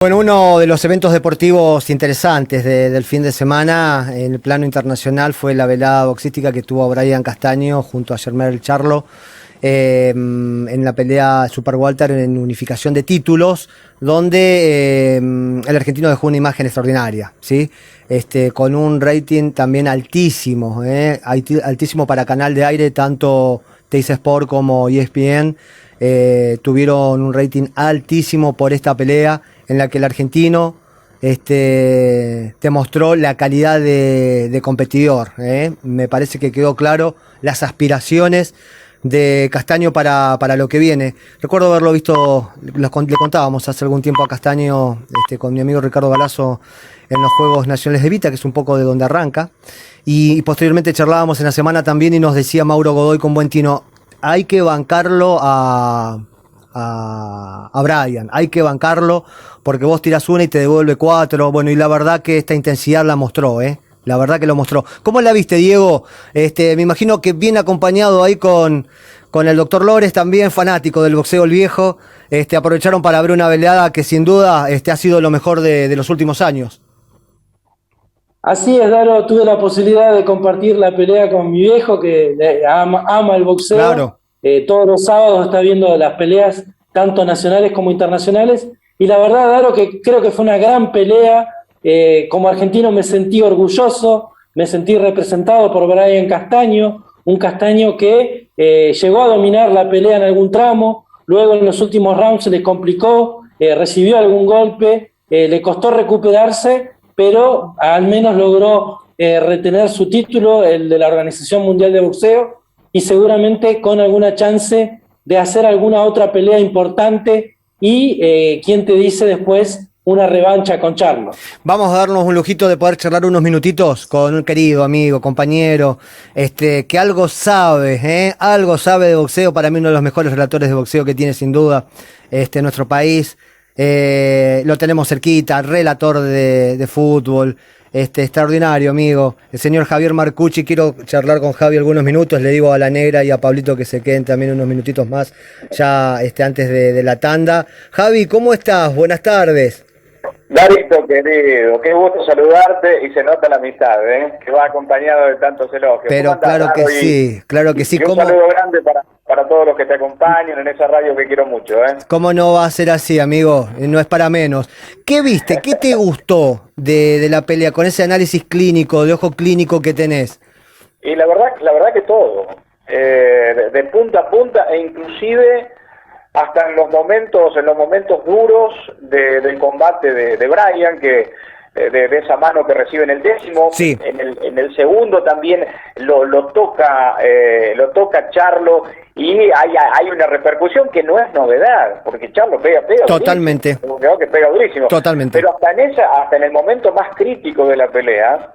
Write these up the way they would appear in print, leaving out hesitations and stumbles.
Bueno, uno de los eventos deportivos interesantes del fin de semana en el plano internacional fue la velada boxística que tuvo Brian Castaño junto a Jermell Charlo en la pelea Super Welter en unificación de títulos, donde el argentino dejó una imagen extraordinaria, ¿sí? Con un rating también altísimo, altísimo para canal de aire, tanto Teis Sport como ESPN tuvieron un rating altísimo por esta pelea en la que el argentino demostró la calidad de competidor. Me parece que quedó claro las aspiraciones de Castaño para lo que viene. Recuerdo haberlo visto, le contábamos hace algún tiempo a Castaño con mi amigo Ricardo Galazo en los Juegos Nacionales de Vita, que es un poco de donde arranca, y posteriormente charlábamos en la semana también y nos decía Mauro Godoy con buen tino, hay que bancarlo a Brian, hay que bancarlo porque vos tirás una y te devuelve 4. Bueno, y la verdad que esta intensidad la mostró, la verdad que lo mostró. ¿Cómo la viste, Diego? Me imagino que bien acompañado ahí con el doctor Lores, también fanático del boxeo el viejo. Aprovecharon para ver una velada que sin duda ha sido lo mejor de los últimos años. Así es, Daro, tuve la posibilidad de compartir la pelea con mi viejo que ama el boxeo. Claro. Todos los sábados está viendo las peleas, tanto nacionales como internacionales. Y la verdad, Daro, que creo que fue una gran pelea. Como argentino me sentí orgulloso, me sentí representado por Brian Castaño, un Castaño que llegó a dominar la pelea en algún tramo, luego en los últimos rounds se le complicó, recibió algún golpe, le costó recuperarse, pero al menos logró retener su título, el de la Organización Mundial de Boxeo, y seguramente con alguna chance de hacer alguna otra pelea importante y, ¿quién te dice después una revancha con Charlo? Vamos a darnos un lujito de poder charlar unos minutitos con un querido amigo, compañero, que algo sabe, algo sabe de boxeo, para mí uno de los mejores relatores de boxeo que tiene sin duda nuestro país. Lo tenemos cerquita, relator de fútbol, extraordinario amigo, el señor Javier Marcucci. Quiero charlar con Javi algunos minutos, le digo a la negra y a Pablito que se queden también unos minutitos más ya antes de la tanda. Javi, ¿cómo estás? Buenas tardes. Darito querido, qué gusto saludarte y se nota la amistad, que va acompañado de tantos elogios. Pero claro que sí, claro que sí. Y un saludo grande para todos los que te acompañan en esa radio que quiero mucho. ¿Cómo no va a ser así, amigo? No es para menos. ¿Qué viste? ¿Qué te gustó de la pelea con ese análisis clínico, de ojo clínico que tenés? Y la verdad que todo, de punta a punta e inclusive hasta en los momentos duros del combate de Brian, que de esa mano que recibe en el décimo, sí. en el segundo también lo toca Charlo, y hay una repercusión que no es novedad, porque Charlo pega totalmente durísimo, que pega durísimo, totalmente. Pero hasta en el momento más crítico de la pelea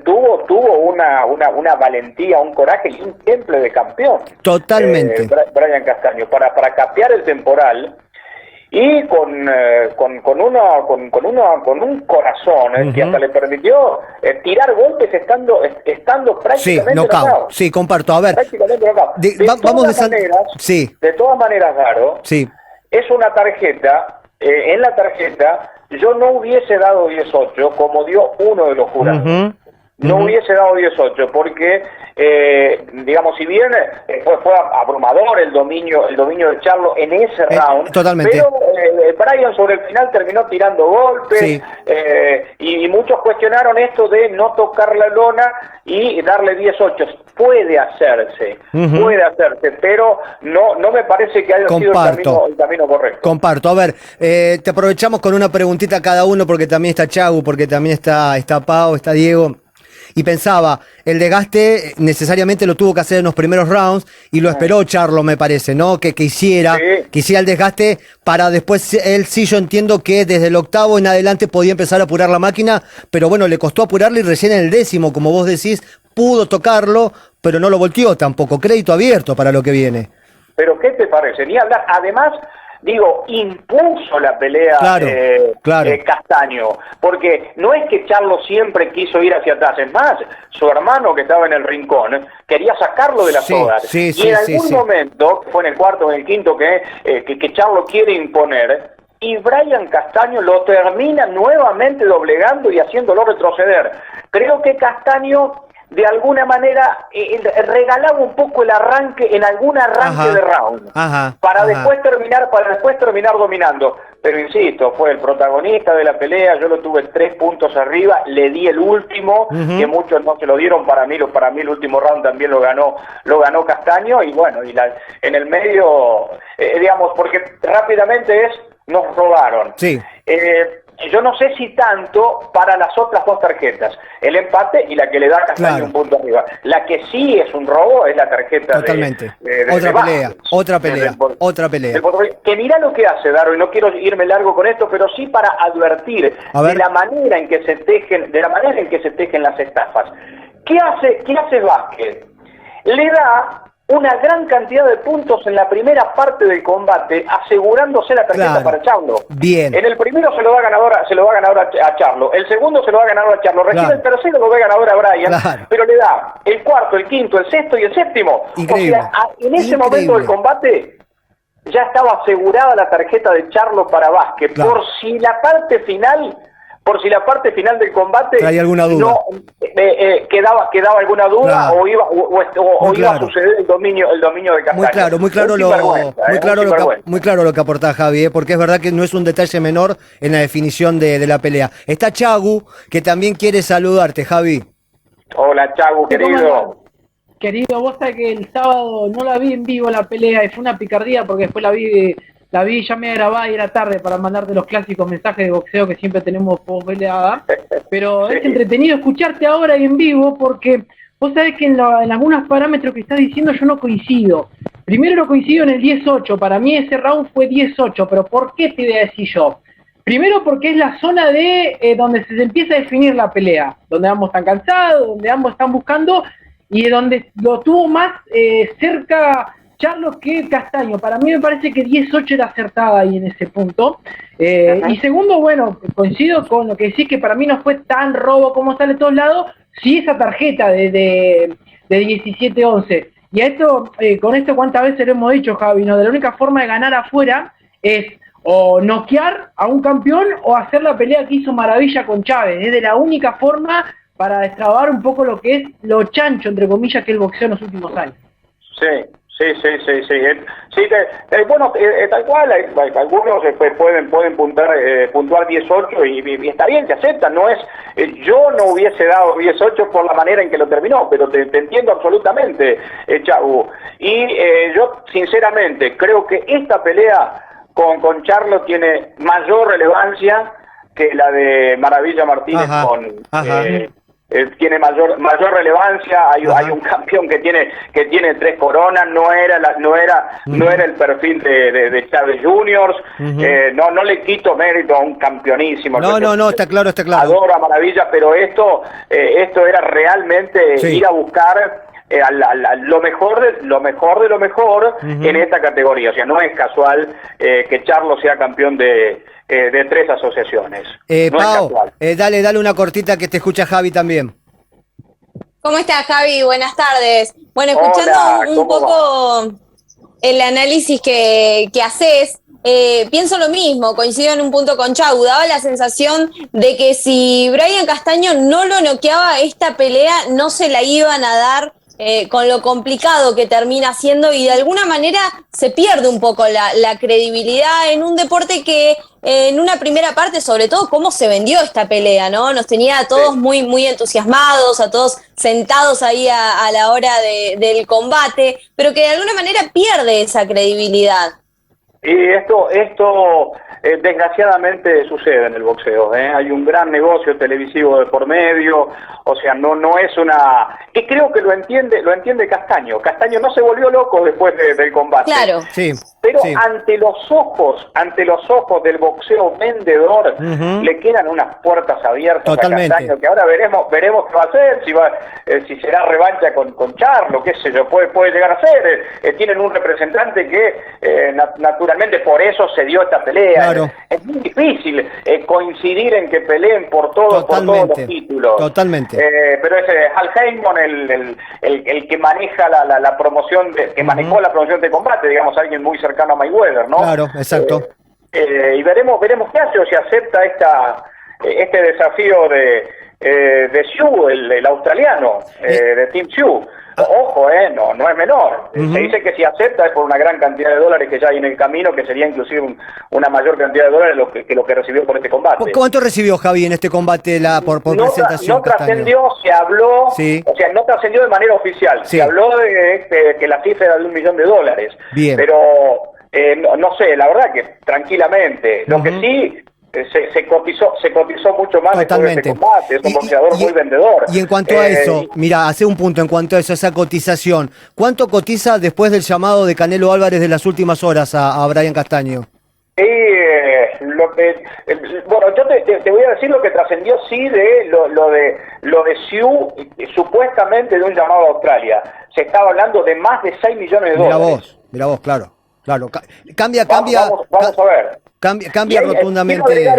tuvo una valentía, un coraje y un temple de campeón. Totalmente. Brian Castaño, para capear el temporal y con un corazón que hasta le permitió tirar golpes estando prácticamente knockout. Sí, comparto. A ver, de todas maneras, Garo, sí. Es una tarjeta, en la tarjeta yo no hubiese dado 18 como dio uno de los jurados. No hubiese dado 18 porque, digamos, si bien fue abrumador el dominio de Charlo en ese round, totalmente. Pero Brian sobre el final terminó tirando golpes, sí. Y muchos cuestionaron esto de no tocar la lona y darle 18. Puede hacerse, pero no me parece que haya sido el camino correcto. Comparto. A ver, te aprovechamos con una preguntita a cada uno, porque también está Chagu, porque también está Pau, está Diego. Y pensaba, el desgaste necesariamente lo tuvo que hacer en los primeros rounds y lo esperó Charlo, me parece, ¿no? Que hiciera el desgaste para después, él sí, yo entiendo que desde el octavo en adelante podía empezar a apurar la máquina, pero bueno, le costó apurarle y recién en el décimo, como vos decís, pudo tocarlo, pero no lo volteó tampoco. Crédito abierto para lo que viene. Pero ¿qué te parece? Ni hablar, además... Digo, impuso la pelea Castaño, porque no es que Charlo siempre quiso ir hacia atrás, es más, su hermano que estaba en el rincón quería sacarlo de las sogas, y en algún momento, fue en el cuarto o en el quinto que Charlo quiere imponer, y Brian Castaño lo termina nuevamente doblegando y haciéndolo retroceder. Creo que Castaño de alguna manera regalaba un poco el arranque en algún arranque de round para después terminar dominando. Pero insisto, fue el protagonista de la pelea, yo lo tuve 3 puntos arriba, le di el último, que muchos no se lo dieron, para mí el último round también lo ganó Castaño, y bueno, en el medio, digamos, porque rápidamente nos robaron. Sí. Yo no sé si tanto para las otras 2 tarjetas, el empate y la que le da a Castaño un punto arriba. La que sí es un robo es la tarjeta totalmente. de Otra pelea. Que mira lo que hace, Daro, y no quiero irme largo con esto, pero sí para advertir de la manera en que se tejen las estafas. ¿Qué hace Vázquez? Le da una gran cantidad de puntos en la primera parte del combate, asegurándose la tarjeta para Charlo. Bien. En el primero se lo va a ganar a Charlo, el segundo se lo va a ganar a Charlo, recién el tercero lo va a ganar a Brian, pero le da el cuarto, el quinto, el sexto y el séptimo. Increíble. O sea, en ese momento del combate ya estaba asegurada la tarjeta de Charlo para Vázquez, por si la parte final del combate hay alguna duda. quedaba alguna duda, o iba a suceder el dominio de Castaño. Muy claro lo que aportá Javi, porque es verdad que no es un detalle menor en la definición de la pelea. Está Chagu, que también quiere saludarte, Javi. Hola, Chagu, querido. Querido, vos sabés que el sábado no la vi en vivo la pelea, y fue una picardía porque después la vi ya me grababa y era tarde para mandarte los clásicos mensajes de boxeo que siempre tenemos post peleada, pero es entretenido escucharte ahora y en vivo, porque vos sabés que en algunos parámetros que estás diciendo yo no coincido. Primero no coincido en el 10-8, para mí ese round fue 10-8, pero ¿por qué te voy a decir yo? Primero porque es la zona de donde se empieza a definir la pelea, donde ambos están cansados, donde ambos están buscando, y donde lo tuvo más cerca Charlo que Castaño. Para mí me parece que 10-8 era acertada ahí en ese punto. Y segundo, bueno, coincido con lo que decís, que para mí no fue tan robo como sale de todos lados, sí esa tarjeta de 17-11. Y a esto, con esto cuántas veces lo hemos dicho, Javi, ¿no? De la única forma de ganar afuera es o noquear a un campeón o hacer la pelea que hizo Maravilla con Chávez. Es de la única forma para destrabar un poco lo que es lo chancho, entre comillas, que es el boxeo en los últimos años. Sí. Bueno, tal cual, algunos pueden puntuar 18 y está bien, se acepta, no es, yo no hubiese dado 18 por la manera en que lo terminó, pero te entiendo absolutamente, Chagu. Y yo sinceramente creo que esta pelea con Charlo tiene mayor relevancia que la de Maravilla Martínez tiene mayor relevancia. Hay un campeón que tiene 3 coronas, no era el perfil de Chávez Juniors. No le quito mérito a un campeonísimo. No, está claro. Adoro a Maravilla, pero esto era realmente ir a buscar lo mejor de lo mejor en esta categoría. O sea, no es casual que Charlo sea campeón de 3 asociaciones. Pau, dale una cortita que te escucha Javi también. ¿Cómo estás, Javi? Buenas tardes. Bueno, escuchando un poco el análisis que haces, pienso lo mismo, coincido en un punto con Chau. Daba la sensación de que si Brian Castaño no lo noqueaba, esta pelea no se la iban a dar, con lo complicado que termina siendo, y de alguna manera se pierde un poco la credibilidad en un deporte que en una primera parte, sobre todo cómo se vendió esta pelea, ¿no? Nos tenía a todos muy, muy entusiasmados, a todos sentados ahí a la hora del combate, pero que de alguna manera pierde esa credibilidad. Y esto desgraciadamente sucede en el boxeo, ¿eh? Hay un gran negocio televisivo de por medio, o sea, no es una... que creo que lo entiende Castaño. Castaño no se volvió loco después del combate. Claro. Sí. Pero ante los ojos del boxeo vendedor, le quedan unas puertas abiertas a Castaño, que ahora veremos qué va a hacer, si será revancha con Charlo, qué sé yo, puede llegar a ser. Tienen un representante que naturalmente por eso se dio esta pelea. Claro. Es muy difícil coincidir en que peleen por todos los títulos. Totalmente. Pero es Hal Heyman el que maneja la promoción, que manejó la promoción de combate, digamos, alguien muy cercano a Mayweather, ¿no? Claro, exacto. y veremos qué hace o si acepta este desafío de Xu, el australiano, de Tim Xu. Ojo, no es menor. Se dice que si acepta es por una gran cantidad de dólares que ya hay en el camino, que sería inclusive una mayor cantidad de dólares que lo que recibió por este combate. ¿Cuánto recibió Javi en este combate por presentación? No trascendió, se habló, sí. O sea, no trascendió de manera oficial. Sí. Se habló de que la cifra era de $1 millón. Bien. Pero no sé, la verdad que tranquilamente. Lo que sí se cotizó mucho más después de este combate. Es un boxeador muy vendedor. Y en cuanto a eso, mira, hace un punto en cuanto a eso, esa cotización. ¿Cuánto cotiza después del llamado de Canelo Álvarez de las últimas horas a Brian Castaño? Bueno, yo te voy a decir lo que trascendió, sí, de lo de Xu, supuestamente de un llamado a Australia. Se estaba hablando de más de $6 millones. Mira vos, claro. Cambia. Vamos a ver. Cambia rotundamente.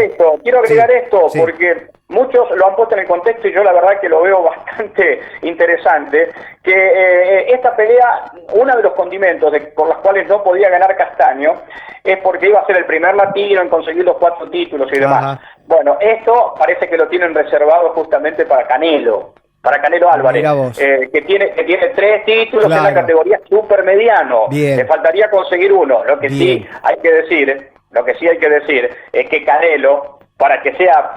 Quiero agregar esto, sí. Porque muchos lo han puesto en el contexto y yo la verdad que lo veo bastante interesante, que esta pelea, uno de los condimentos por los cuales no podía ganar Castaño, es porque iba a ser el primer latino en conseguir los 4 títulos y demás. Ajá. Bueno, esto parece que lo tienen reservado justamente para Canelo Álvarez, que tiene 3 títulos, claro, en la categoría supermediano. Le faltaría conseguir uno. Lo que sí hay que decir es que Canelo, para que sea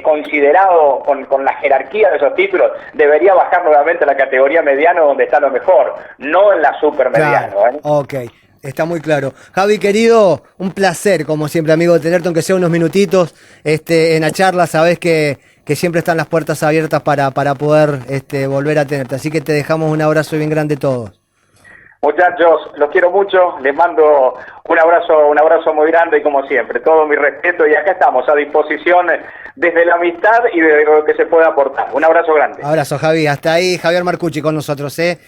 considerado con la jerarquía de esos títulos, debería bajar nuevamente a la categoría mediano, donde está lo mejor, no en la supermediano. Claro. Ok, está muy claro. Javi, querido, un placer, como siempre, amigo, tenerte, aunque sea unos minutitos en la charla. Sabés que siempre están las puertas abiertas para poder volver a tenerte. Así que te dejamos un abrazo bien grande todos. Muchachos, los quiero mucho, les mando un abrazo muy grande y como siempre, todo mi respeto, y acá estamos a disposición desde la amistad y de lo que se pueda aportar. Un abrazo grande. Abrazo, Javi. Hasta ahí Javier Marcucci con nosotros,